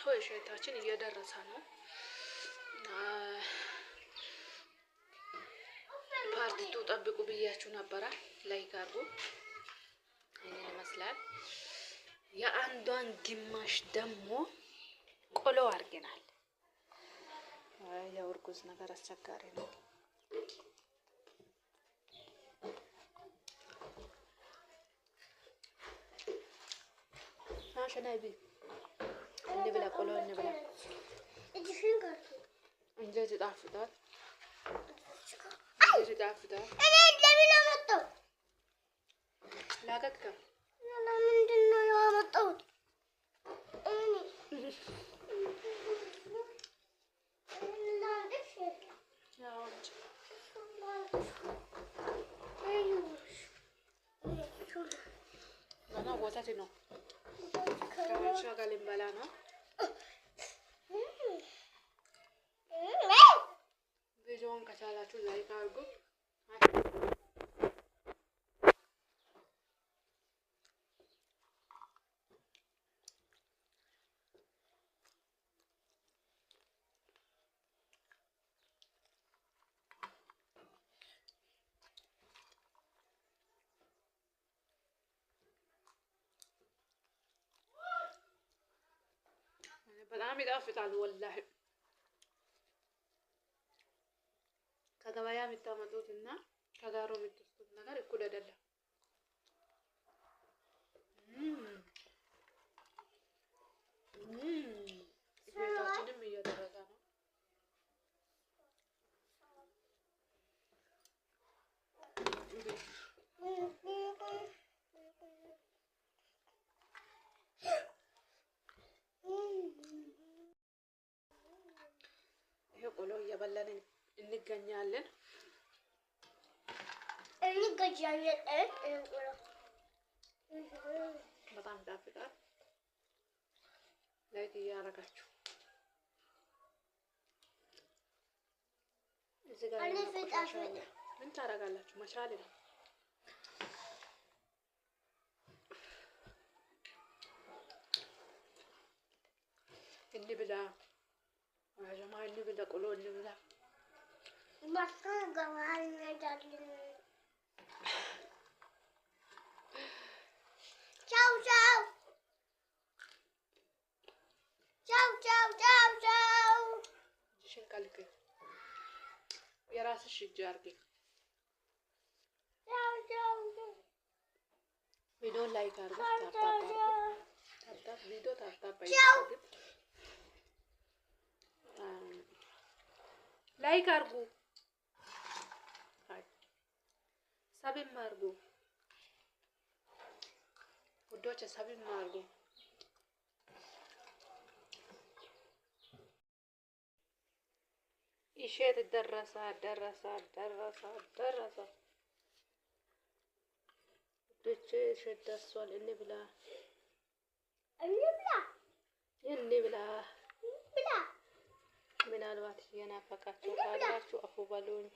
ሆይ ሸታችን እየደረሰ ነው። ፓርት 2 ጠብቁ ብያችሁ ነበረ። ላይክ አድርጉ። ይሄን ይመስላል። የአንዷን ግማሽ ደግሞ ቆሎ አድርገናል። ያው እርጉዝ ነገር አስቸጋሪ ነው። شنايبي نبلا قولون نبلا انت فين قلت انت تعرفتها انت تعرفتها انا اللي مطو لا كتكم انا من دنو يا مطو اني لا دفش يا ولد انا وتاتي نو شغال بلانا فيديوون كتالاتو لايك አድርጉ በጣም ይጣፍጣል ወላሂ ከገበያ የምታመጡትና ከጋሮ የምትወስዱት ነገር እኩል አይደለም። ቤታችንም እየደረሰ ነው። ቆሎ እየበላን እንገኛለን። በጣም ይጣፍጣል። ላይክ እያደረጋችሁ እዚህ ጋር ምን ታደርጋላችሁ? መቻል ነው። እንብላ جماعة نبلا قولون نبلا ما كان جماعة نجادلين ciao ciao ciao ciao ciao ciao شو قالك يا راسش الجاربي ciao ciao فيديو لايك ارجو تاب فيديو تاب ላይክ አድርጉ ሰብም አድርጉ ውዶች ሰብም አድርጉ ኢሼት ደረሰ ውዶች ኢሼት ደርሷል እንብላ ምናልባት የናፈቃችሁ ካላችሁ አፉ በሉኝ።